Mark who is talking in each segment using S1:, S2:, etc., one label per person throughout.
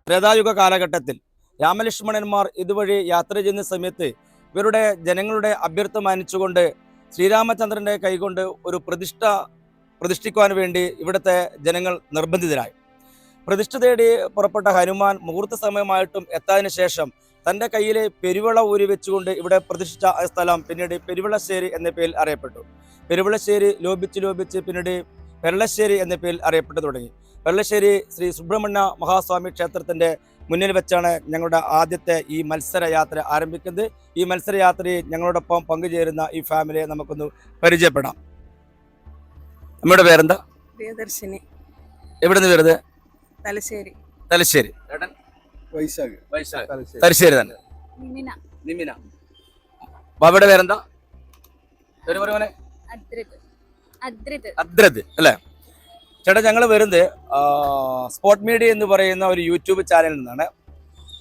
S1: ത്രേതായുഗ കാലഘട്ടത്തിൽ രാമലക്ഷ്മണന്മാർ ഇതുവഴി യാത്ര ചെയ്യുന്ന സമയത്ത് ഇവരുടെ ജനങ്ങളുടെ അഭ്യർത്ഥന മാനിച്ചുകൊണ്ട് ശ്രീരാമചന്ദ്രൻ്റെ കൈകൊണ്ട് ഒരു പ്രതിഷ്ഠിക്കുവാൻ വേണ്ടി ഇവിടുത്തെ ജനങ്ങൾ നിർബന്ധിതരായി. പ്രതിഷ്ഠ തേടി പുറപ്പെട്ട ഹനുമാൻ മുഹൂർത്ത സമയമായിട്ടും എത്താതിനു ശേഷം തൻ്റെ കയ്യിലെ പെരുവിള ഊരി വെച്ചുകൊണ്ട് ഇവിടെ പ്രതിഷ്ഠിച്ച സ്ഥലം പിന്നീട് പെരുവിളശ്ശേരി എന്ന പേരിൽ അറിയപ്പെട്ടു. പെരുവിളശ്ശേരി ലോപിച്ച് പിന്നീട് പെരളശ്ശേരി എന്ന പേരിൽ അറിയപ്പെട്ടു തുടങ്ങി. പെരളശ്ശേരി ശ്രീ സുബ്രഹ്മണ്യ മഹാസ്വാമി ക്ഷേത്രത്തിൻ്റെ മുന്നിൽ വെച്ചാണ് ഞങ്ങളുടെ ആദ്യത്തെ ഈ മത്സരയാത്ര ആരംഭിക്കുന്നത്. ഈ മത്സരയാത്രയിൽ ഞങ്ങളോടൊപ്പം പങ്കുചേരുന്ന ഈ ഫാമിലിയെ നമുക്കൊന്ന് പരിചയപ്പെടാം. നമ്മുടെ പേരെന്താ?
S2: പ്രിയദർശിനി.
S1: എവിടെ നിന്ന് വരുന്നത്?
S2: തലശ്ശേരി.
S1: തലശ്ശേരി. തലശ്ശേരി തന്നെ. നിമിന. ബാബയുടെ പേരെന്താ? അദ്രത് അല്ലേ? ചേട്ടാ, ഞങ്ങൾ വരുന്നത് സ്പോട്ട് മീഡിയ എന്ന് പറയുന്ന ഒരു യൂട്യൂബ് ചാനലിൽ നിന്നാണ്.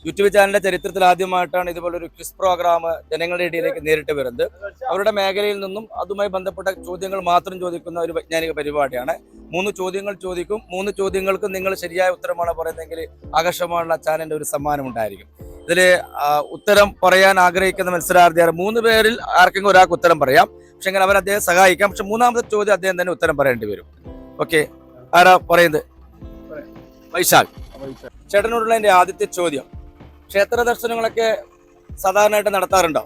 S1: യൂട്യൂബ് ചാനലിന്റെ ചരിത്രത്തിൽ ആദ്യമായിട്ടാണ് ഇതുപോലൊരു ക്വിസ് പ്രോഗ്രാം ജനങ്ങളുടെ ഇടയിലേക്ക് നേരിട്ട് വരുന്നത്. അവരുടെ മേഖലയിൽ നിന്നും അതുമായി ബന്ധപ്പെട്ട ചോദ്യങ്ങൾ മാത്രം ചോദിക്കുന്ന ഒരു വൈജ്ഞാനിക പരിപാടിയാണ്. 3 ചോദ്യങ്ങൾ ചോദിക്കും. 3 ചോദ്യങ്ങൾക്ക് നിങ്ങൾ ശരിയായ ഉത്തരമാണ് പറയുന്നതെങ്കിൽ ആകർഷകമായുള്ള ചാനലിന്റെ ഒരു സമ്മാനം ഉണ്ടായിരിക്കും. ഇതിൽ ഉത്തരം പറയാൻ ആഗ്രഹിക്കുന്ന മത്സരാർത്ഥിയാണ് 3 പേരിൽ ആർക്കെങ്കിലും ഒരാൾക്ക് ഉത്തരം പറയാം. പക്ഷെ എങ്കിൽ അവർ അദ്ദേഹം സഹായിക്കാം. പക്ഷെ 3ാമത്തെ ചോദ്യം അദ്ദേഹം തന്നെ ഉത്തരം പറയേണ്ടി വരും. ഓക്കെ, ആരാ പറയുന്നത്? വൈശാഖ്. ചേട്ടനോടുള്ള എൻ്റെ ആദ്യത്തെ ചോദ്യം, ക്ഷേത്ര ദർശനങ്ങളൊക്കെ സാധാരണയായിട്ട് നടത്താറുണ്ടോ?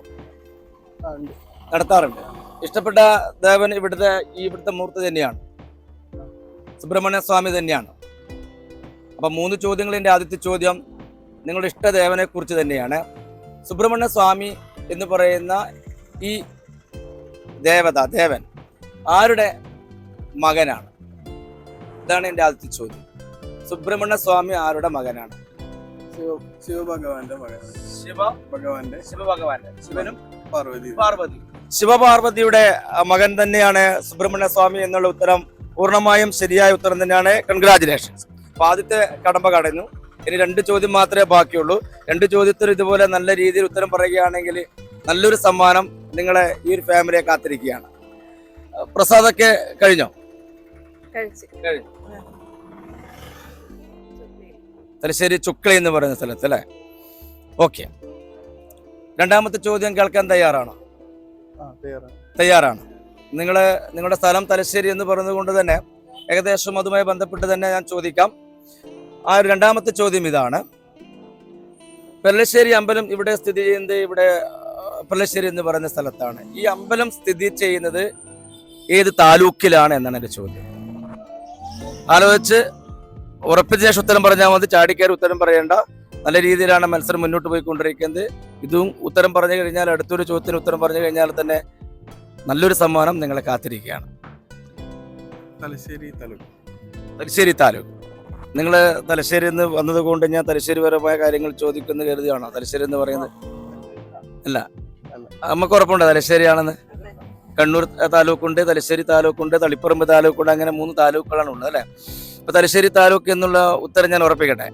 S1: നടത്താറുണ്ട്. ഇഷ്ടപ്പെട്ട ദേവൻ ഇവിടുത്തെ മൂർത്തി തന്നെയാണ്, സുബ്രഹ്മണ്യ സ്വാമി തന്നെയാണ്. അപ്പം 3 ചോദ്യങ്ങളിൻ്റെ ആദ്യത്തെ ചോദ്യം നിങ്ങളുടെ ഇഷ്ടദേവനെ കുറിച്ച് തന്നെയാണ്. സുബ്രഹ്മണ്യ സ്വാമി എന്ന് പറയുന്ന ഈ ദേവൻ ആരുടെ മകനാണ്? ഇതാണ് എൻ്റെ ആദ്യത്തെ ചോദ്യം. സുബ്രഹ്മണ്യ സ്വാമി ആരുടെ മകനാണ്?
S3: ശിവഭഗവാന്റെ മകനാണ്.
S1: ശിവനും പാർവതി. ശിവപാർവതിയുടെ മകൻ തന്നെയാണ് സുബ്രഹ്മണ്യ സ്വാമി എന്നുള്ള ഉത്തരം പൂർണ്ണമായും ശരിയായ ഉത്തരം തന്നെയാണ്. കൺഗ്രാജുലേഷൻസ്. അപ്പൊ ആദ്യത്തെ കടമ്പ കടന്നു. ഇനി 2 ചോദ്യം മാത്രമേ ബാക്കിയുള്ളൂ. 2 ചോദ്യത്തിൽ ഇതുപോലെ നല്ല രീതിയിൽ ഉത്തരം പറയുകയാണെങ്കിൽ നല്ലൊരു സമ്മാനം നിങ്ങളെ ഈ ഒരു ഫാമിലിയെ കാത്തിരിക്കുകയാണ്. പ്രസാദൊക്കെ കഴിഞ്ഞോ? കഴിഞ്ഞു. തലശ്ശേരി ചുക്കളി എന്ന് പറയുന്ന സ്ഥലത്ത് അല്ലേ? ഓക്കെ. 2ാമത്തെ ചോദ്യം കേൾക്കാൻ തയ്യാറാണോ? തയ്യാറാണ്. നിങ്ങളുടെ സ്ഥലം തലശ്ശേരി എന്ന് പറയുന്നത് കൊണ്ട് തന്നെ ഏകദേശം അതുമായി ബന്ധപ്പെട്ട് തന്നെ ഞാൻ ചോദിക്കാം. ആ ഒരു 2ാമത്തെ ചോദ്യം ഇതാണ്. പെരളശ്ശേരി അമ്പലം ഇവിടെ സ്ഥിതി ചെയ്യുന്നത് പെരളശ്ശേരി എന്ന് പറയുന്ന സ്ഥലത്താണ്. ഈ അമ്പലം സ്ഥിതി ചെയ്യുന്നത് ഏത് താലൂക്കിലാണ് എന്നാണ് എൻ്റെ ചോദ്യം. ആലോചിച്ച് ഉറപ്പിച്ച ശേഷം ഉത്തരം പറഞ്ഞാൽ മതി. ചാടിക്കയറി ഉത്തരം പറയേണ്ട. നല്ല രീതിയിലാണ് മത്സരം മുന്നോട്ട് പോയിക്കൊണ്ടിരിക്കുന്നത്. ഇതും ഉത്തരം പറഞ്ഞു കഴിഞ്ഞാൽ അടുത്തൊരു ചോദ്യത്തിന് ഉത്തരം പറഞ്ഞു കഴിഞ്ഞാൽ തന്നെ നല്ലൊരു സമ്മാനം നിങ്ങളെ കാത്തിരിക്കുകയാണ്. തലശ്ശേരി താലൂക്ക്. നിങ്ങൾ തലശ്ശേരി എന്ന് വന്നത് കൊണ്ട് ഞാൻ തലശ്ശേരിപരമായ കാര്യങ്ങൾ ചോദിക്കുന്ന കരുതിയാണോ തലശ്ശേരി എന്ന് പറയുന്നത്? അല്ല, നമുക്ക് ഉറപ്പുണ്ടോ തലശ്ശേരിയാണെന്ന്? കണ്ണൂർ താലൂക്കുണ്ട്, തലശ്ശേരി താലൂക്കുണ്ട്, തളിപ്പറമ്പ് താലൂക്കുണ്ട്. അങ്ങനെ 3 താലൂക്കുകളാണ് ഉള്ളത് അല്ലേ? അപ്പൊ തലശ്ശേരി താലൂക്ക് എന്നുള്ള ഉത്തരം ഞാൻ ഉറപ്പിക്കട്ടെ.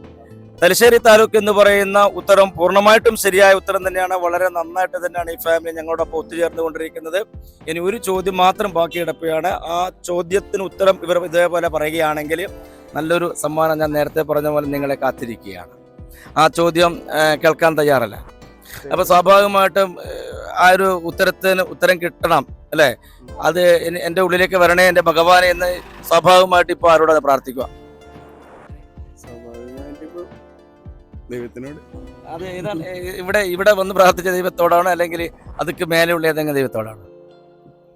S1: തലശ്ശേരി താലൂക്ക് എന്ന് പറയുന്ന ഉത്തരം പൂർണ്ണമായിട്ടും ശരിയായ ഉത്തരം തന്നെയാണ്. വളരെ നന്നായിട്ട് തന്നെയാണ് ഈ ഫാമിലി ഞങ്ങളോടൊപ്പം ഒത്തുചേർന്നുകൊണ്ടിരിക്കുന്നത്. ഇനി ഒരു ചോദ്യം മാത്രം ബാക്കി കിടക്കുകയാണ്. ആ ചോദ്യത്തിന് ഉത്തരം ഇവർ ഇതേപോലെ പറയുകയാണെങ്കിൽ നല്ലൊരു സമ്മാനം ഞാൻ നേരത്തെ പറഞ്ഞ പോലെ നിങ്ങളെ കാത്തിരിക്കുകയാണ്. ആ ചോദ്യം കേൾക്കാൻ തയ്യാറല്ല? അപ്പൊ സ്വാഭാവികമായിട്ടും ആ ഒരു ഉത്തരം കിട്ടണം അല്ലേ? അത് എൻ്റെ ഉള്ളിലേക്ക് വരണേ എൻ്റെ ഭഗവാനെ എന്ന് സ്വാഭാവികമായിട്ട് ഇപ്പൊ ആരോടാണ് പ്രാർത്ഥിക്കുക?
S3: ദൈവത്തിനോട്.
S1: അത് ഇവിടെ വന്ന് പ്രാർത്ഥിച്ച ദൈവത്തോടാണോ അല്ലെങ്കിൽ അതൊക്കെ മേലെയുള്ള ഏതെങ്കിലും ദൈവത്തോടാണോ?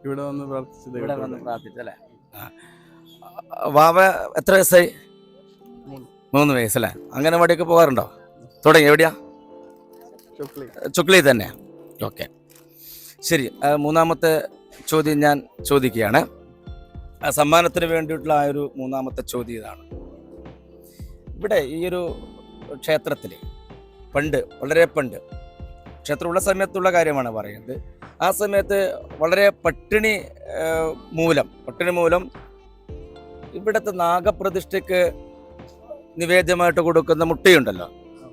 S3: ഇവിടെ വന്ന്
S1: പ്രാർത്ഥിച്ചല്ലേ? വാവ എത്ര വയസ്സായി? 3 വയസ്സല്ലേ? അംഗനവാടിയൊക്കെ പോകാറുണ്ടോ? തുടങ്ങി? എവിടെയാ? ചുക്ലി തന്നെ. ഓക്കെ, ശരി. 3ാമത്തെ ചോദ്യം ഞാൻ ചോദിക്കുകയാണ്. സമ്മാനത്തിന് വേണ്ടിയിട്ടുള്ള ആ ഒരു 3ാമത്തെ ചോദ്യം ഇതാണ്. ഇവിടെ ഈ ഒരു ക്ഷേത്രത്തിൽ വളരെ പണ്ട് ക്ഷേത്രമുള്ള സമയത്തുള്ള കാര്യമാണ് പറയുന്നത്. ആ സമയത്ത് വളരെ പട്ടിണി മൂലം ഇവിടുത്തെ നാഗപ്രതിഷ്ഠയ്ക്ക് നിവേദ്യമായിട്ട് കൊടുക്കുന്ന മുട്ടയുണ്ടല്ലോ,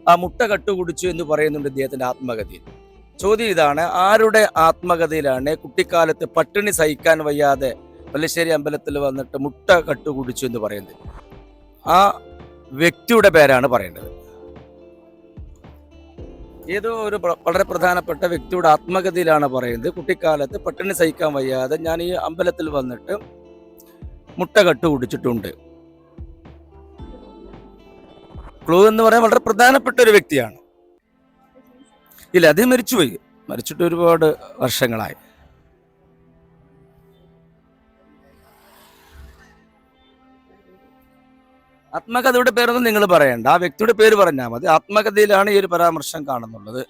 S1: ആ മുട്ട കട്ടുകുടിച്ചു എന്ന് പറയുന്നുണ്ട് ഇദ്ദേഹത്തിൻ്റെ ആത്മകഥയിൽ. ചോദ്യം ഇതാണ്, ആരുടെ ആത്മകഥയിലാണ് കുട്ടിക്കാലത്ത് പട്ടിണി സഹിക്കാൻ വയ്യാതെ പല്ലശ്ശേരി അമ്പലത്തിൽ വന്നിട്ട് മുട്ട കട്ടുകുടിച്ചു എന്ന് പറയുന്നത്? ആ വ്യക്തിയുടെ പേരാണ് പറയേണ്ടത്. ഏതോ ഒരു വളരെ പ്രധാനപ്പെട്ട വ്യക്തിയുടെ ആത്മകഥയിലാണ് പറയുന്നത്, കുട്ടിക്കാലത്ത് പട്ടിണി സഹിക്കാൻ വയ്യാതെ ഞാൻ ഈ അമ്പലത്തിൽ വന്നിട്ട് മുട്ട കട്ട് കുടിച്ചിട്ടുണ്ട്. ക്ലൂ എന്ന് പറയാൻ വളരെ പ്രധാനപ്പെട്ട ഒരു വ്യക്തിയാണ്. ഇല്ല, അദ്ദേഹം മരിച്ചിട്ട് ഒരുപാട് വർഷങ്ങളായി. ആത്മകഥയുടെ പേരൊന്നും നിങ്ങൾ പറയണ്ട, ആ വ്യക്തിയുടെ പേര് പറഞ്ഞാൽ മതി. ആത്മകഥയിലാണ് ഈ ഒരു പരാമർശം കാണുന്നുള്ളത്.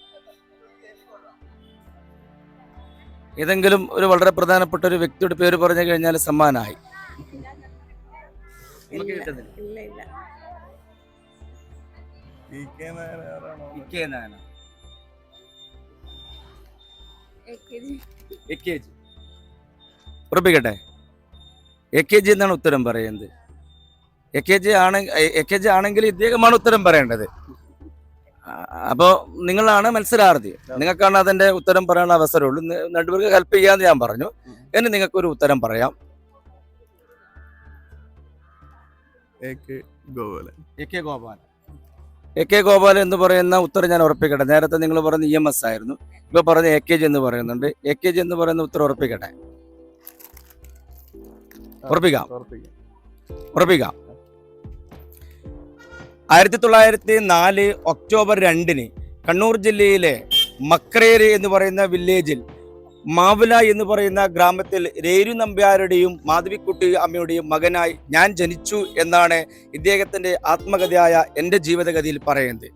S1: ഏതെങ്കിലും ഒരു വളരെ പ്രധാനപ്പെട്ട ഒരു വ്യക്തിയുടെ പേര് പറഞ്ഞു കഴിഞ്ഞാൽ സമ്മാനമായി. നമുക്ക് കിട്ടുന്നില്ല.
S2: ഇല്ല ഇല്ല
S3: ഇ.കെ. നായർ ആരാണോ?
S1: ഇ.കെ. നായനാർ. AKG. ഉറപ്പിക്കട്ടെ, AKG എന്നാണ് ഉത്തരം പറയുന്നത്. AKG ആണെങ്കിൽ ഇദ്ദേഹമാണ് ഉത്തരം പറയേണ്ടത്. അപ്പോൾ നിങ്ങളാണ് മത്സരാർത്ഥി, നിങ്ങൾക്കാണ് അതിന്റെ ഉത്തരം പറയാനുള്ള അവസരമുള്ളൂ. രണ്ടുപേർക്ക് ഹെൽപ്പ് ചെയ്യാന്ന് ഞാൻ പറഞ്ഞു. ഇനി നിങ്ങൾക്ക് ഒരു ഉത്തരം പറയാം.
S3: A.K. ഗോപാലൻ.
S1: A.K. ഗോപാലൻ എന്ന് പറയുന്ന ഉത്തരം ഞാൻ ഉറപ്പിക്കട്ടെ. നേരത്തെ നിങ്ങൾ പറയുന്ന EMS ആയിരുന്നു, ഇപ്പൊ പറഞ്ഞ AKG എന്ന് പറയുന്നുണ്ട്. AKG എന്ന് പറയുന്ന ഉത്തരം ഉറപ്പിക്കട്ടെ. ഉറപ്പിക്കാം. 1904 ഒക്ടോബർ 2 കണ്ണൂർ ജില്ലയിലെ മക്രേരി എന്ന് പറയുന്ന വില്ലേജിൽ മാവുല എന്ന് പറയുന്ന ഗ്രാമത്തിൽ രേരു നമ്പ്യാരുടെയും മാധവിക്കുട്ടി അമ്മയുടെയും മകനായി ഞാൻ ജനിച്ചു എന്നാണ് ഇദ്ദേഹത്തിന്റെ ആത്മകഥയായ എൻ്റെ ജീവിതകഥയിൽ പറയുന്നത്.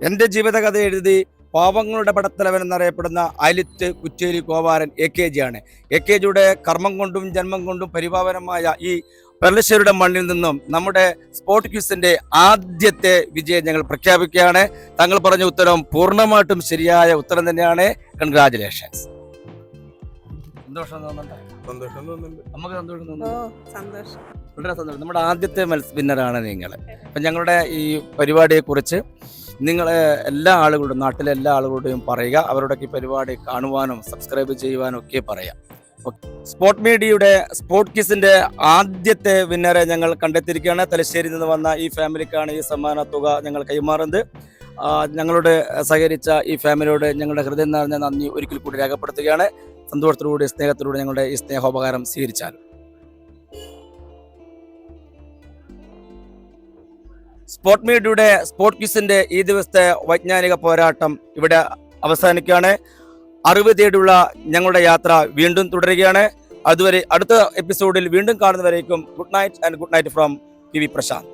S1: എൻ്റെ ജീവിതകഥ എഴുതി പാവങ്ങളുടെ പടത്തലവൻ എന്നറിയപ്പെടുന്ന അലിത്ത് കുച്ചേരി ഗോപാലൻ AKG ആണ്. AKGയുടെ കർമ്മം കൊണ്ടും ജന്മം കൊണ്ടും പരിപാവനമായ ഈ പെർലശ്ശേരിയുടെ മണ്ണിൽ നിന്നും നമ്മുടെ സ്പോർട് ക്വിസിന്റെ ആദ്യത്തെ വിജയം ഞങ്ങൾ പ്രഖ്യാപിക്കുകയാണ്. താങ്കൾ പറഞ്ഞ ഉത്തരം പൂർണ്ണമായിട്ടും ശരിയായ ഉത്തരം തന്നെയാണ്. കൺഗ്രാജുലേഷൻസ്. സന്തോഷം തോന്നുന്നുണ്ട്. നമുക്ക് സന്തോഷം തോന്നുന്നു.
S2: സന്തോഷം,
S1: വളരെ സന്തോഷം. നമ്മുടെ ആദ്യത്തെ വിന്നറാണ് നിങ്ങൾ. അപ്പം ഞങ്ങളുടെ ഈ പരിപാടിയെ കുറിച്ച് നിങ്ങൾ എല്ലാ ആളുകളോടും, നാട്ടിലെ എല്ലാ ആളുകളോടും പറയുക, അവരോടൊക്കെ ഈ പരിപാടി കാണുവാനും സബ്സ്ക്രൈബ് ചെയ്യുവാനും ഒക്കെ പറയാം. സ്പോർട് മീഡിയയുടെ സ്പോർട് ക്വിസിന്റെ ആദ്യത്തെ വിന്നറെ ഞങ്ങൾ കണ്ടെത്തിയിരിക്കുകയാണ്. തലശ്ശേരിയിൽ നിന്ന് വന്ന ഈ ഫാമിലിക്കാണ് ഈ സമ്മാന തുക ഞങ്ങൾ കൈമാറുന്നത്. ഞങ്ങളോട് സഹകരിച്ച ഈ ഫാമിലിയോട് ഞങ്ങളുടെ ഹൃദയം നിറഞ്ഞ നന്ദി ഒരിക്കൽ കൂടി രേഖപ്പെടുത്തുകയാണ്. സന്തോഷത്തോടുകൂടി സ്നേഹത്തോടുകൂടി ഞങ്ങളുടെ ഈ സ്നേഹോപകാരം സ്വീകരിച്ചാൽ. സ്പോർട് മീഡിയയുടെ സ്പോർട് ക്വിസിന്റെ ഈ ദിവസത്തെ വൈജ്ഞാനിക പോരാട്ടം ഇവിടെ അവസാനിക്കുകയാണ്. അറിവ് തേടിയുള്ള ഞങ്ങളുടെ യാത്ര വീണ്ടും തുടരുകയാണ്. അതുവരെ അടുത്ത എപ്പിസോഡിൽ വീണ്ടും കാണുന്നവരേക്കും good night and good night from PV Prashant.